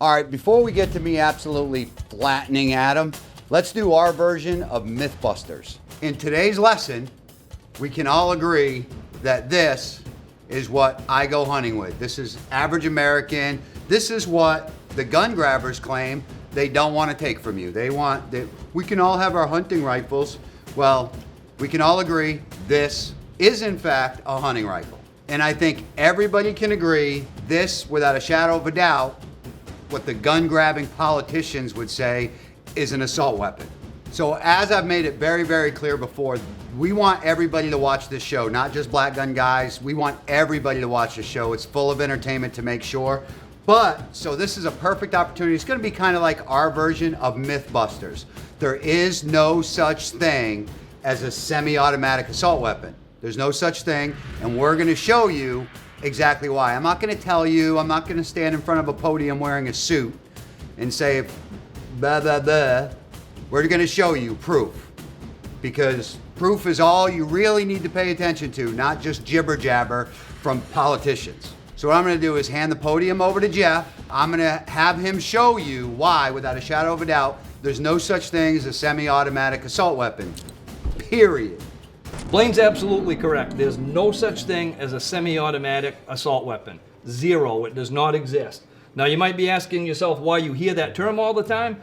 All right, before we get to me absolutely flattening Adam, let's do our version of Mythbusters. In today's lesson, we can all agree that this is what I go hunting with. This is average American. This is what the gun grabbers claim they don't want to take from you. They want that we can all have our hunting rifles. Well, we can all agree this is in fact a hunting rifle. And I think everybody can agree this, without a shadow of a doubt, what the gun grabbing politicians would say is an assault weapon. So as I've made it very, very clear before, we want everybody to watch this show, not just black gun guys. We want everybody to watch the show. It's full of entertainment to make sure. But, so this is a perfect opportunity. It's gonna be kind of like our version of Mythbusters. There is no such thing as a semi-automatic assault weapon. There's no such thing, and we're gonna show you exactly why. I'm not gonna tell you, I'm not gonna stand in front of a podium wearing a suit and say, blah, blah, blah. We're gonna show you proof, because proof is all you really need to pay attention to, not just jibber jabber from politicians. So what I'm gonna do is hand the podium over to Jeff. I'm gonna have him show you why, without a shadow of a doubt, there's no such thing as a semi-automatic assault weapon, period. Blaine's absolutely correct. There's no such thing as a semi-automatic assault weapon. Zero. It does not exist. Now you might be asking yourself why you hear that term all the time.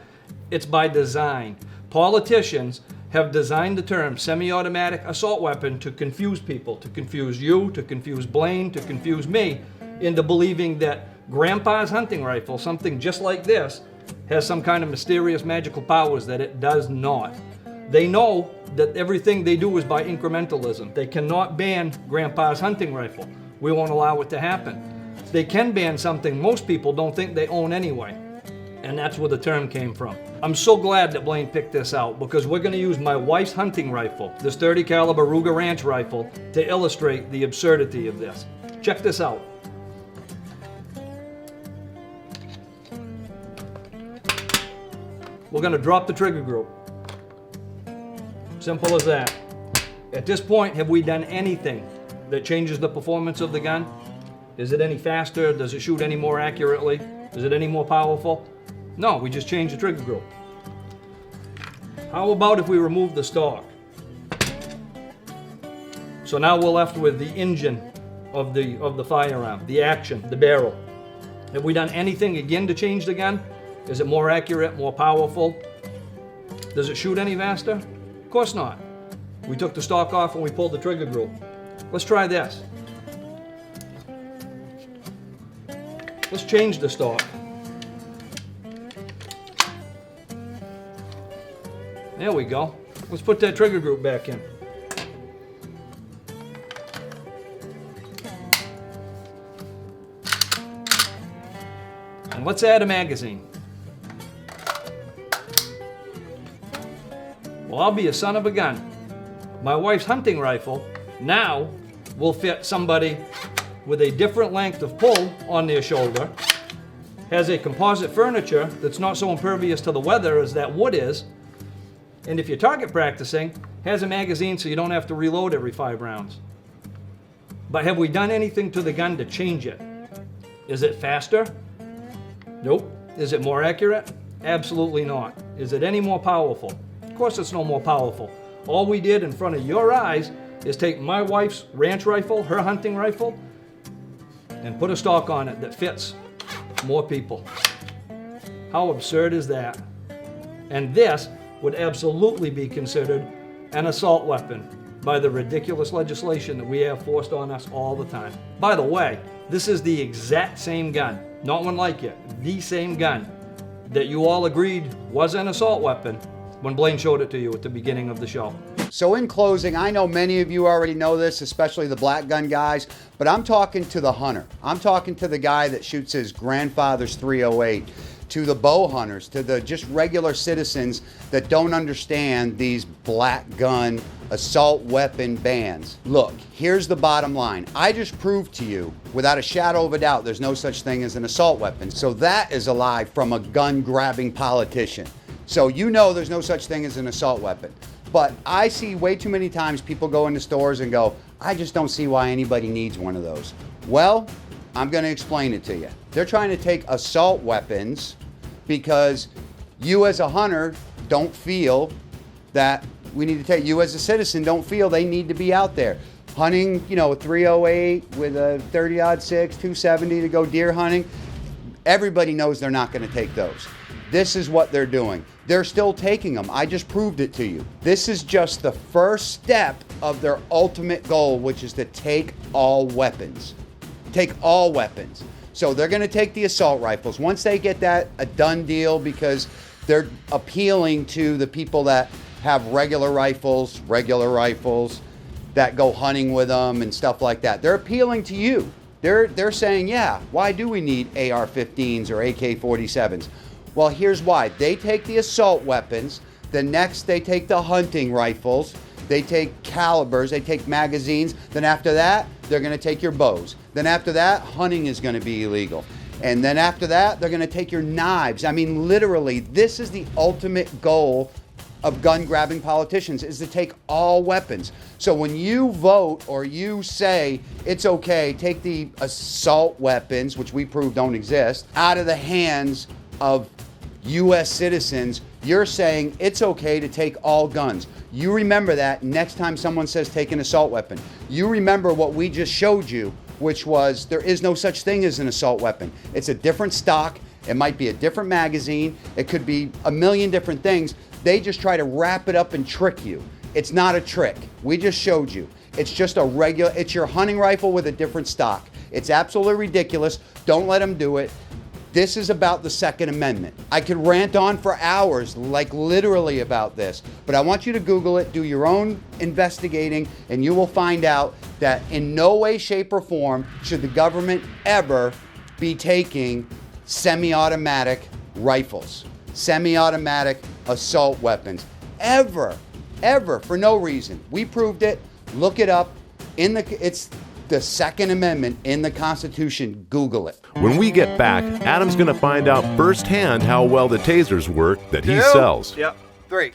It's by design. Politicians have designed the term semi-automatic assault weapon to confuse people, to confuse you, to confuse Blaine, to confuse me into believing that Grandpa's hunting rifle, something just like this, has some kind of mysterious magical powers that it does not. They know that everything they do is by incrementalism. They cannot ban Grandpa's hunting rifle. We won't allow it to happen. They can ban something most people don't think they own anyway. And that's where the term came from. I'm so glad that Blaine picked this out, because we're gonna use my wife's hunting rifle, this .30 caliber Ruger Ranch rifle, to illustrate the absurdity of this. Check this out. We're gonna drop the trigger group. Simple as that. At this point, have we done anything that changes the performance of the gun? Is it any faster? Does it shoot any more accurately? Is it any more powerful? No, we just changed the trigger group. How about if we remove the stock? So now we're left with the engine of the firearm, the action, the barrel. Have we done anything again to change the gun? Is it more accurate, more powerful? Does it shoot any faster? Of course not. We took the stock off and we pulled the trigger group. Let's try this. Let's change the stock. There we go. Let's put that trigger group back in. And let's add a magazine. Well, I'll be a son of a gun. My wife's hunting rifle now will fit somebody with a different length of pull on their shoulder, has a composite furniture that's not so impervious to the weather as that wood is, and if you're target practicing, has a magazine so you don't have to reload every 5 rounds. But have we done anything to the gun to change it? Is it faster? Nope. Is it more accurate? Absolutely not. Is it any more powerful? Of course it's no more powerful. All we did in front of your eyes is take my wife's ranch rifle, her hunting rifle, and put a stock on it that fits more people. How absurd is that? And this would absolutely be considered an assault weapon by the ridiculous legislation that we have forced on us all the time. By the way, this is the exact same gun, not one like it, the same gun that you all agreed was an assault weapon when Blaine showed it to you at the beginning of the show. So in closing, I know many of you already know this, especially the black gun guys, but I'm talking to the hunter. I'm talking to the guy that shoots his grandfather's .308, to the bow hunters, to the just regular citizens that don't understand these black gun assault weapon bans. Look, here's the bottom line. I just proved to you, without a shadow of a doubt, there's no such thing as an assault weapon. So that is a lie from a gun-grabbing politician. So you know there's no such thing as an assault weapon. But I see way too many times people go into stores and go, I just don't see why anybody needs one of those. Well, I'm going to explain it to you. They're trying to take assault weapons because you as a hunter don't feel that we need to take, you as a citizen don't feel they need to be out there hunting, you know, a 308 with a 30-06, 270 to go deer hunting. Everybody knows they're not going to take those. This is what they're doing. They're still taking them. I just proved it to you. This is just the first step of their ultimate goal, which is to take all weapons. Take all weapons. So they're going to take the assault rifles. Once they get that a done deal, because they're appealing to the people that have regular rifles that go hunting with them and stuff like that. They're appealing to you. They're saying, yeah, why do we need AR-15s or AK-47s? Well, here's why. They take the assault weapons. The next, they take the hunting rifles. They take calibers. They take magazines. Then after that, they're going to take your bows. Then after that, hunting is going to be illegal. And then after that, they're going to take your knives. I mean, literally, this is the ultimate goal of gun-grabbing politicians, is to take all weapons. So when you vote or you say it's okay, take the assault weapons, which we prove don't exist, out of the hands of U.S. citizens, you're saying it's okay to take all guns. You remember that next time someone says take an assault weapon. You remember what we just showed you, which was there is no such thing as an assault weapon. It's a different stock. It might be a different magazine. It could be a million different things. They just try to wrap it up and trick you. It's not a trick. We just showed you. It's just a regular, it's your hunting rifle with a different stock. It's absolutely ridiculous. Don't let them do it. This is about the Second Amendment. I could rant on for hours, like literally about this, but I want you to Google it, do your own investigating, and you will find out that in no way, shape, or form should the government ever be taking semi-automatic rifles, semi-automatic assault weapons, ever, for no reason. We proved it. Look it up. It's the Second Amendment in the Constitution. Google it. When we get back, Adam's going to find out firsthand how well the tasers work that he sells. Yep. 3.